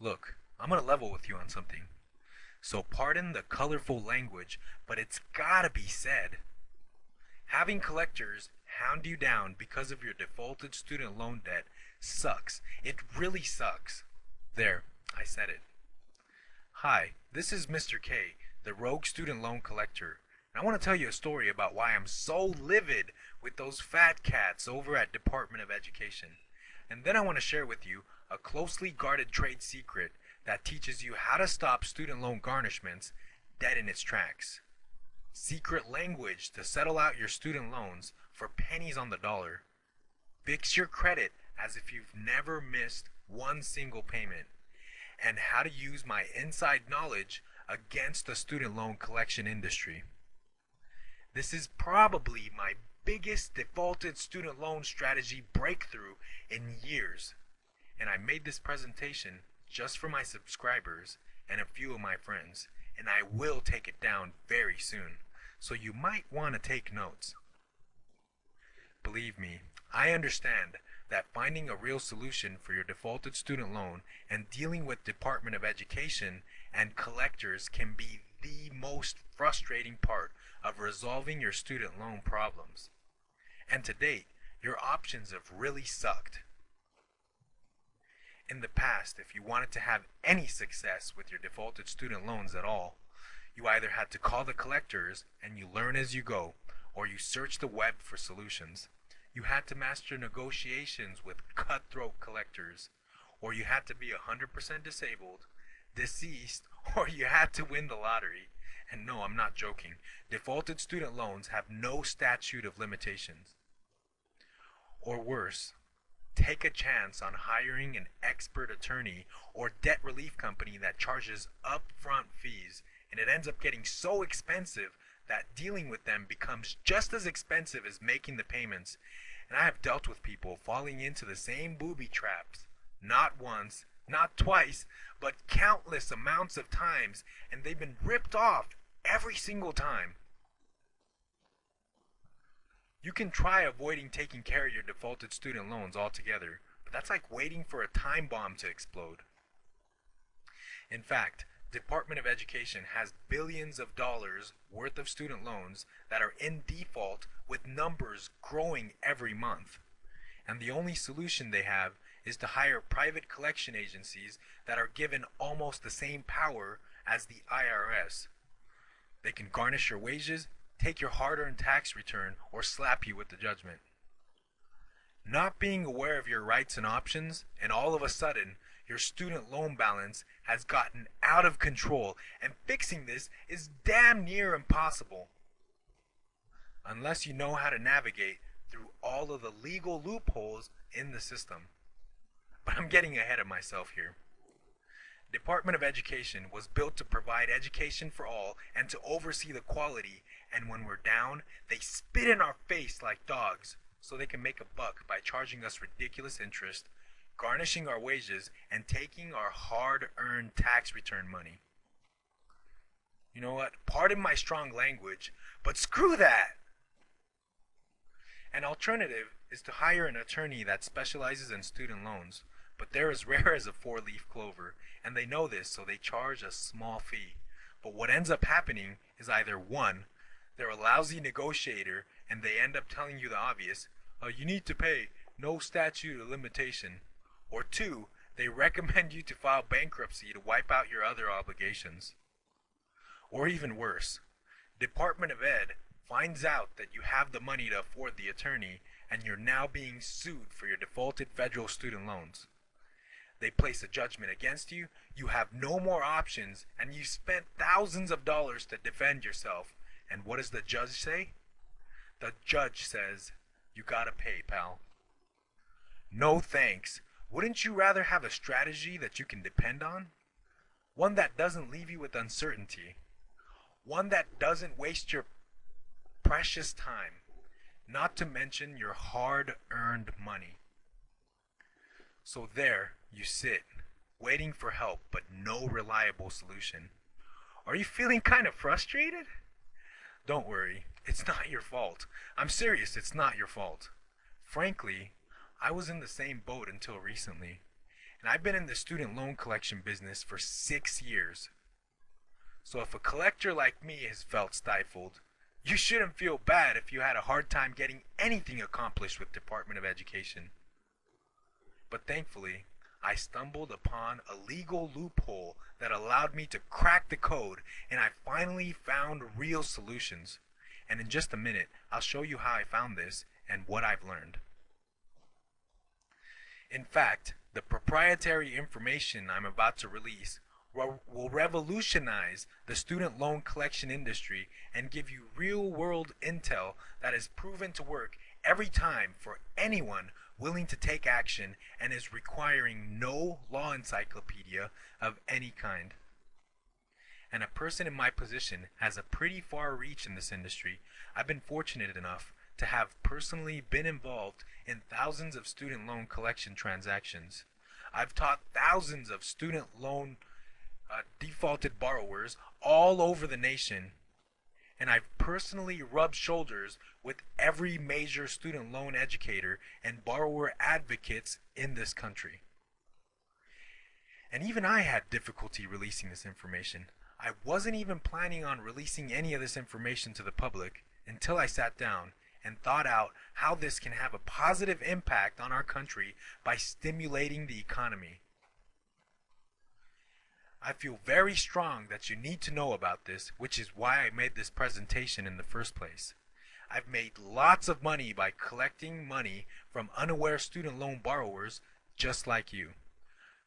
Look, I'm gonna level with you on something. So pardon the colorful language, but it's gotta be said. Having collectors hound you down because of your defaulted student loan debt sucks. It really sucks. There, I said it. Hi, this is Mr. K, the rogue student loan collector. And I want to tell you a story about why I'm so livid with those fat cats over at Department of Education. And then I want to share with you a closely guarded trade secret that teaches you how to stop student loan garnishments dead in its tracks. Secret language to settle out your student loans for pennies on the dollar. Fix your credit as if you've never missed one single payment. And how to use my inside knowledge against the student loan collection industry. This is probably my biggest defaulted student loan strategy breakthrough in years. And I made this presentation just for my subscribers and a few of my friends, and I will take it down very soon, so you might want to take notes. Believe me, I understand that finding a real solution for your defaulted student loan and dealing with Department of Education and collectors can be the most frustrating part of resolving your student loan problems. And to date, your options have really sucked. In the past, if you wanted to have any success with your defaulted student loans at all, you either had to call the collectors and you learn as you go, or you search the web for solutions. You had to master negotiations with cutthroat collectors, or you had to be 100% disabled, deceased, or you had to win the lottery. And no, I'm not joking. Defaulted student loans have no statute of limitations. Or worse, take a chance on hiring an expert attorney or debt relief company that charges upfront fees, and it ends up getting so expensive that dealing with them becomes just as expensive as making the payments. And I have dealt with people falling into the same booby traps, not once, not twice, but countless amounts of times, and they've been ripped off every single time. You can try avoiding taking care of your defaulted student loans altogether, but that's like waiting for a time bomb to explode. In fact, Department of Education has billions of dollars worth of student loans that are in default with numbers growing every month. And the only solution they have is to hire private collection agencies that are given almost the same power as the IRS. They can garnish your wages, take your hard-earned tax return, or slap you with the judgment. Not being aware of your rights and options, and all of a sudden, your student loan balance has gotten out of control, and fixing this is damn near impossible. Unless you know how to navigate through all of the legal loopholes in the system. But I'm getting ahead of myself here. Department of Education was built to provide education for all and to oversee the quality, and when we're down, they spit in our face like dogs so they can make a buck by charging us ridiculous interest, garnishing our wages, and taking our hard-earned tax return money. You know what? Pardon my strong language, but screw that! An alternative is to hire an attorney that specializes in student loans, but they're as rare as a four-leaf clover, and they know this, so they charge a small fee. But what ends up happening is either one, they're a lousy negotiator and they end up telling you the obvious, you need to pay, no statute of limitation. Or two, they recommend you to file bankruptcy to wipe out your other obligations. Or even worse, Department of Ed finds out that you have the money to afford the attorney and you're now being sued for your defaulted federal student loans. They place a judgment against you, you have no more options, and you spent thousands of dollars to defend yourself. And what does the judge say? The judge says, you gotta pay, pal. No thanks. Wouldn't you rather have a strategy that you can depend on? One that doesn't leave you with uncertainty. One that doesn't waste your precious time, not to mention your hard-earned money. So there you sit, waiting for help but no reliable solution. Are you feeling kind of frustrated? Don't worry, it's not your fault. I'm serious, it's not your fault. Frankly, I was in the same boat until recently. And I've been in the student loan collection business for 6 years. So if a collector like me has felt stifled, you shouldn't feel bad if you had a hard time getting anything accomplished with Department of Education. But thankfully, I stumbled upon a legal loophole that allowed me to crack the code, and I finally found real solutions. And in just a minute, I'll show you how I found this and what I've learned. In fact, the proprietary information I'm about to release will revolutionize the student loan collection industry and give you real-world intel that is proven to work every time for anyone willing to take action and is requiring no law encyclopedia of any kind. And a person in my position has a pretty far reach in this industry. I've been fortunate enough to have personally been involved in thousands of student loan collection transactions. I've taught thousands of student loan defaulted borrowers all over the nation, and I've personally rubbed shoulders with every major student loan educator and borrower advocates in this country. And even I had difficulty releasing this information. I wasn't even planning on releasing any of this information to the public until I sat down and thought out how this can have a positive impact on our country by stimulating the economy. I feel very strong that you need to know about this, which is why I made this presentation in the first place. I've made lots of money by collecting money from unaware student loan borrowers just like you.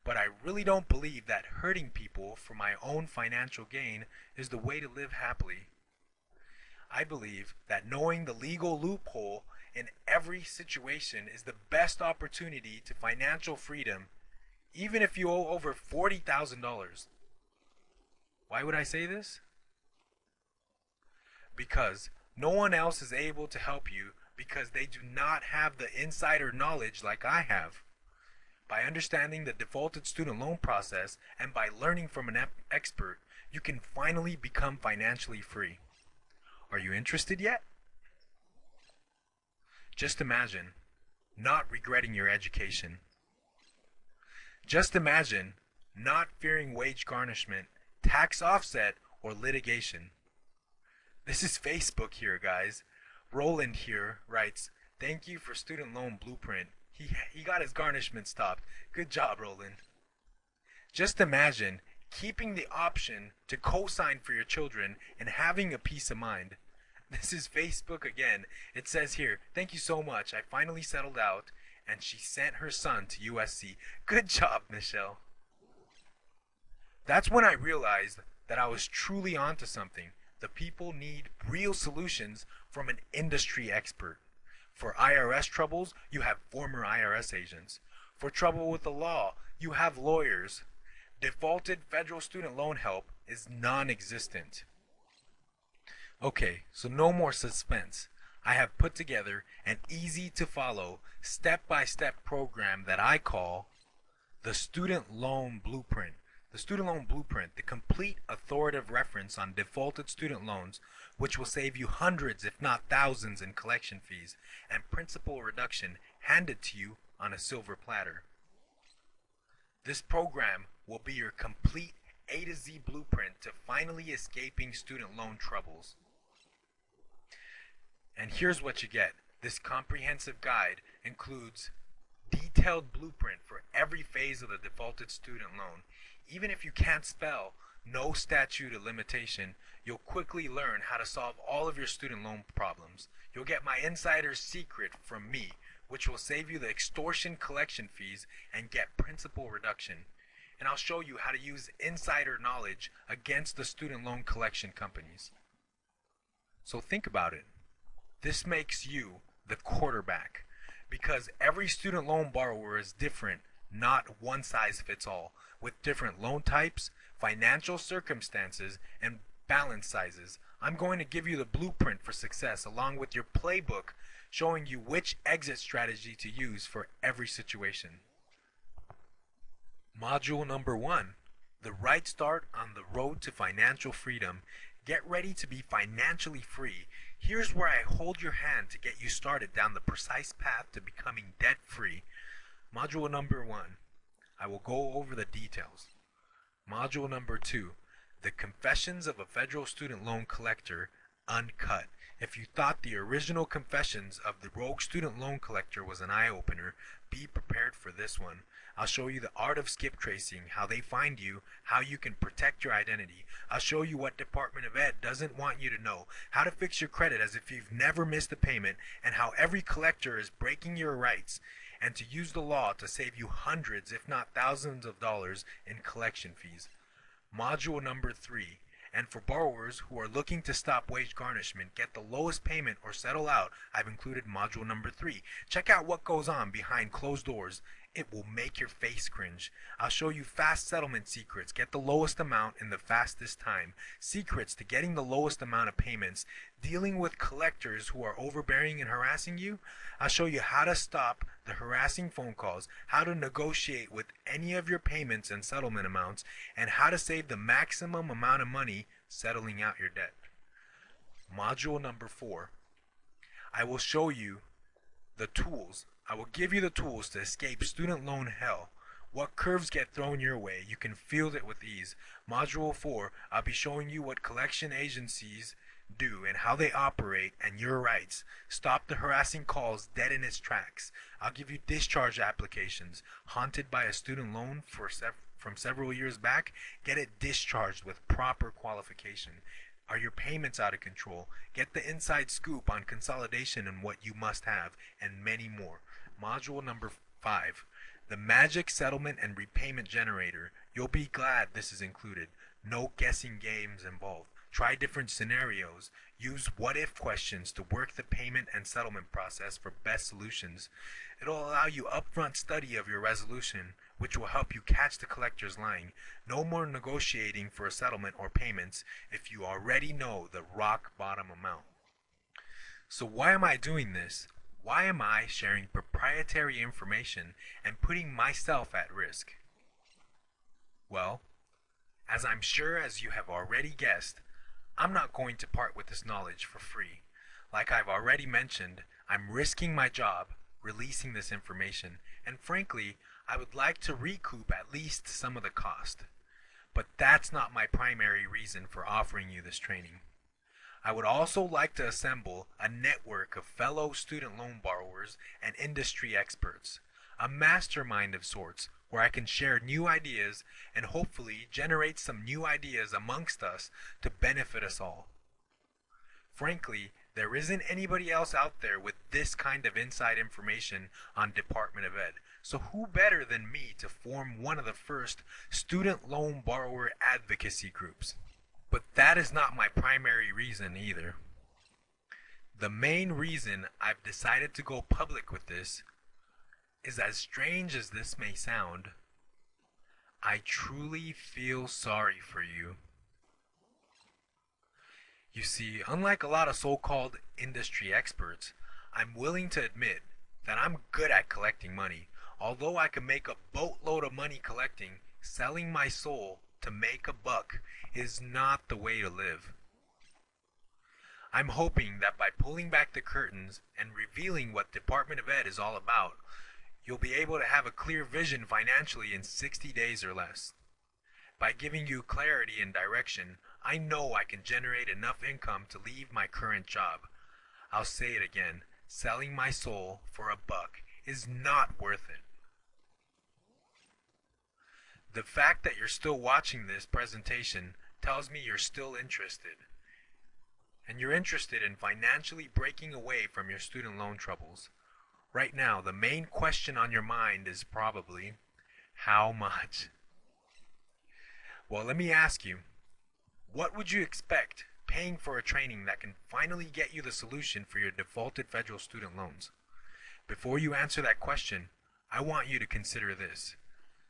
But I really don't believe that hurting people for my own financial gain is the way to live happily. I believe that knowing the legal loophole in every situation is the best opportunity to financial freedom, even if you owe over $40,000. Why would I say this? Because no one else is able to help you because they do not have the insider knowledge like I have. By understanding the defaulted student loan process and by learning from an expert, you can finally become financially free. Are you interested yet? Just imagine not regretting your education. Just imagine not fearing wage garnishment, tax offset, or litigation. This is Facebook here, guys. Roland here writes, "Thank you for Student Loan Blueprint. He got his garnishment stopped. Good job, Roland." Just imagine keeping the option to co-sign for your children and having a peace of mind. This is Facebook again. It says here, "Thank you so much. I finally settled out," and she sent her son to USC. Good job, Michelle. That's when I realized that I was truly onto something. The people need real solutions from an industry expert. For IRS troubles, you have former IRS agents. For trouble with the law, you have lawyers. Defaulted federal student loan help is non-existent. Okay, so no more suspense. I have put together an easy-to-follow, step-by-step program that I call the Student Loan Blueprint. The Student Loan Blueprint, the complete authoritative reference on defaulted student loans, which will save you hundreds if not thousands in collection fees and principal reduction handed to you on a silver platter. This program will be your complete A to Z blueprint to finally escaping student loan troubles. And here's what you get. This comprehensive guide includes detailed blueprint for every phase of the defaulted student loan. Even if you can't spell, no statute of limitation, you'll quickly learn how to solve all of your student loan problems. You'll get my insider secret from me, which will save you the extortion collection fees and get principal reduction. And I'll show you how to use insider knowledge against the student loan collection companies. So think about it. This makes you the quarterback, because every student loan borrower is different, not one size fits all, with different loan types, financial circumstances, and balance sizes. I'm going to give you the blueprint for success along with your playbook showing you which exit strategy to use for every situation. Module number 1, the right start on the road to financial freedom. Get ready to be financially free. Here's where I hold your hand to get you started down the precise path to becoming debt-free. Module number 1. I will go over the details. Module number 2, the Confessions of a Federal Student Loan Collector, Uncut. If you thought the original Confessions of the Rogue Student Loan Collector was an eye-opener, be prepared for this one. I'll show you the art of skip tracing, how they find you, how you can protect your identity. I'll show you what Department of Ed doesn't want you to know, how to fix your credit as if you've never missed a payment, and how every collector is breaking your rights, and to use the law to save you hundreds, if not thousands of dollars in collection fees. Module number 3, and for borrowers who are looking to stop wage garnishment, get the lowest payment, or settle out, I've included module number 3. Check out what goes on behind closed doors. It will make your face cringe. I'll show you fast settlement secrets. Get the lowest amount in the fastest time. Secrets to getting the lowest amount of payments. Dealing with collectors who are overbearing and harassing you. I'll show you how to stop the harassing phone calls, how to negotiate with any of your payments and settlement amounts, and how to save the maximum amount of money settling out your debt. Module number 4. I will show you the tools. I will give you the tools to escape student loan hell. What curves get thrown your way, you can field it with ease. Module 4, I'll be showing you what collection agencies do and how they operate and your rights. Stop the harassing calls dead in its tracks. I'll give you discharge applications. Haunted by a student loan from several years back? Get it discharged with proper qualification. Are your payments out of control? Get the inside scoop on consolidation and what you must have, and many more. Module number 5, the Magic Settlement and Repayment Generator. You'll be glad this is included. No guessing games involved. Try different scenarios. Use what-if questions to work the payment and settlement process for best solutions. It'll allow you upfront study of your resolution, which will help you catch the collectors lying. No more negotiating for a settlement or payments if you already know the rock bottom amount. So why am I doing this? Why am I sharing proprietary information and putting myself at risk? Well, as I'm sure as you have already guessed, I'm not going to part with this knowledge for free. Like I've already mentioned, I'm risking my job, releasing this information, and frankly, I would like to recoup at least some of the cost. But that's not my primary reason for offering you this training. I would also like to assemble a network of fellow student loan borrowers and industry experts, a mastermind of sorts where I can share new ideas and hopefully generate some new ideas amongst us to benefit us all. Frankly, there isn't anybody else out there with this kind of inside information on Department of Ed, so who better than me to form one of the first student loan borrower advocacy groups? But that is not my primary reason either. The main reason I've decided to go public with this is, as strange as this may sound, I truly feel sorry for you. You see, unlike a lot of so-called industry experts, I'm willing to admit that I'm good at collecting money. Although I can make a boatload of money collecting, selling my soul to make a buck is not the way to live. I'm hoping that by pulling back the curtains and revealing what Department of Ed is all about, you'll be able to have a clear vision financially in 60 days or less. By giving you clarity and direction, I know I can generate enough income to leave my current job. I'll say it again, selling my soul for a buck is not worth it. The fact that you're still watching this presentation tells me you're still interested. And you're interested in financially breaking away from your student loan troubles. Right now, the main question on your mind is probably, how much? Well, let me ask you, what would you expect paying for a training that can finally get you the solution for your defaulted federal student loans? Before you answer that question, I want you to consider this.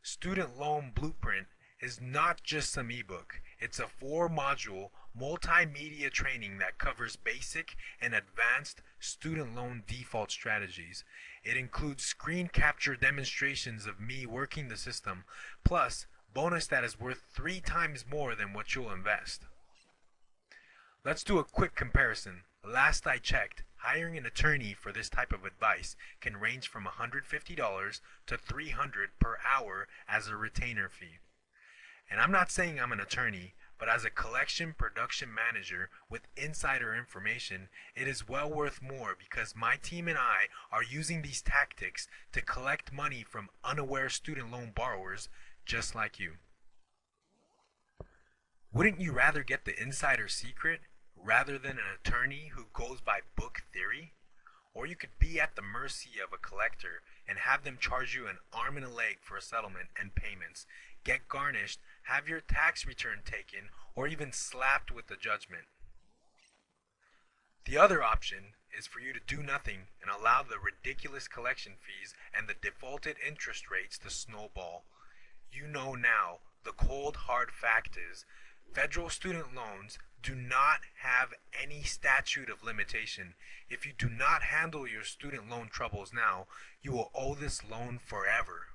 Student Loan Blueprint is not just some ebook. It's a 4-module multimedia training that covers basic and advanced student loan default strategies. It includes screen capture demonstrations of me working the system, plus bonus that is worth 3 times more than what you'll invest. Let's do a quick comparison. Last I checked, Hiring an attorney for this type of advice can range from $150 to $300 per hour as a retainer fee. And I'm not saying I'm an attorney, but as a collection production manager with insider information, it is well worth more because my team and I are using these tactics to collect money from unaware student loan borrowers just like you. Wouldn't you rather get the insider secret rather than an attorney who goes by book theory? Or you could be at the mercy of a collector and have them charge you an arm and a leg for a settlement and payments, get garnished, have your tax return taken, or even slapped with the judgment. The other option is for you to do nothing and allow the ridiculous collection fees and the defaulted interest rates to snowball. You know now, the cold hard fact is, federal student loans do not have any statute of limitation. If you do not handle your student loan troubles now, you will owe this loan forever.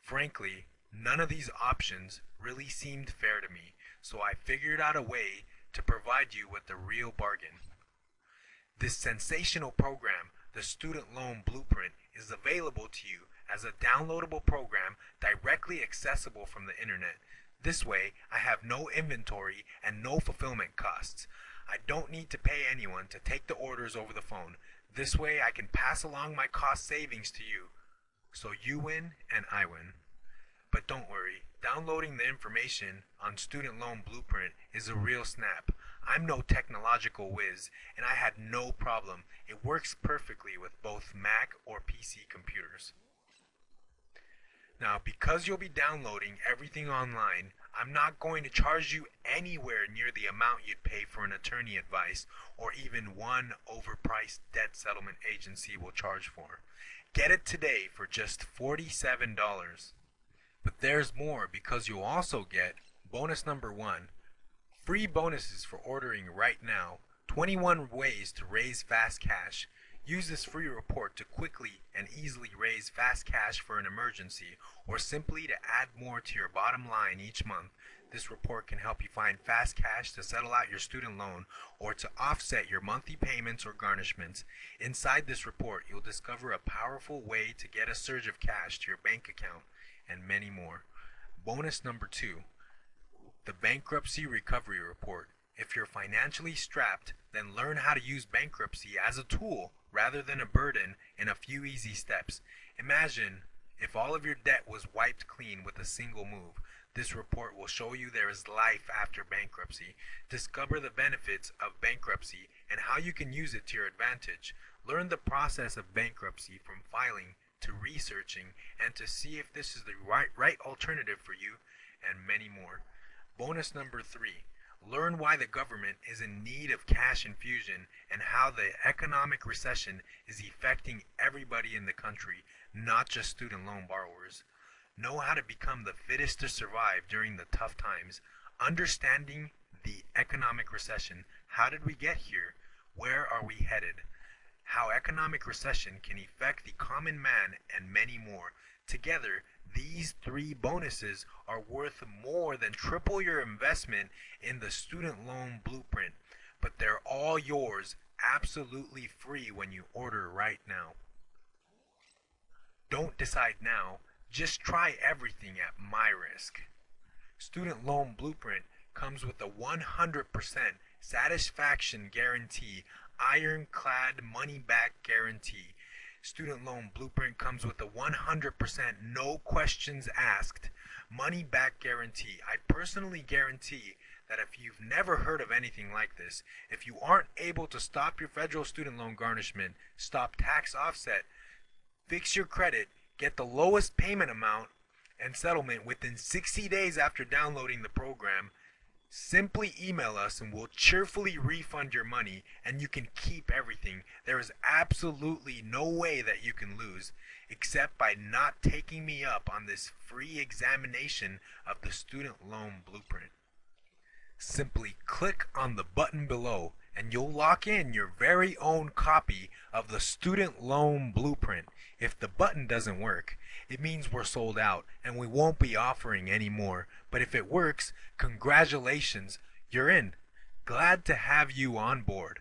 Frankly, none of these options really seemed fair to me, so I figured out a way to provide you with the real bargain. This sensational program, the Student Loan Blueprint, is available to you as a downloadable program directly accessible from the internet. This way, I have no inventory and no fulfillment costs. I don't need to pay anyone to take the orders over the phone. This way, I can pass along my cost savings to you. So you win and I win. But don't worry, downloading the information on Student Loan Blueprint is a real snap. I'm no technological whiz, and I had no problem. It works perfectly with both Mac or PC computers. Now, because you'll be downloading everything online, I'm not going to charge you anywhere near the amount you'd pay for an attorney advice or even one overpriced debt settlement agency will charge for. Get it today for just $47. But there's more because you'll also get bonus number 1, free bonuses for ordering right now, 21 ways to raise fast cash. Use this free report to quickly and easily raise fast cash for an emergency or simply to add more to your bottom line each month. This report can help you find fast cash to settle out your student loan or to offset your monthly payments or garnishments. Inside this report, you'll discover a powerful way to get a surge of cash to your bank account and many more. Bonus number 2, the Bankruptcy Recovery Report. If you're financially strapped, then learn how to use bankruptcy as a tool rather than a burden in a few easy steps. Imagine if all of your debt was wiped clean with a single move. This report will show you there is life after bankruptcy. Discover the benefits of bankruptcy and how you can use it to your advantage. Learn the process of bankruptcy from filing to researching and to see if this is the right alternative for you, and many more. Bonus number 3. Learn why the government is in need of cash infusion and how the economic recession is affecting everybody in the country, not just student loan borrowers. Know how to become the fittest to survive during the tough times. Understanding the economic recession. How did we get here? Where are we headed? How economic recession can affect the common man and many more. Together, these 3 bonuses are worth more than triple your investment in the Student Loan Blueprint, but they're all yours absolutely free when you order right now. Don't decide now, just try everything at my risk. Student Loan Blueprint comes with a 100% satisfaction guarantee, ironclad money-back guarantee. Student Loan Blueprint comes with a 100% no questions asked money back guarantee. I personally guarantee that if you've never heard of anything like this, if you aren't able to stop your federal student loan garnishment, stop tax offset, fix your credit, get the lowest payment amount and settlement within 60 days after downloading the program, simply email us and we'll cheerfully refund your money and you can keep everything. There is absolutely no way that you can lose except by not taking me up on this free examination of the Student Loan Blueprint. Simply click on the button below and you'll lock in your very own copy of the Student Loan Blueprint. If the button doesn't work, it means we're sold out and we won't be offering any more. But if it works, congratulations, you're in. Glad to have you on board.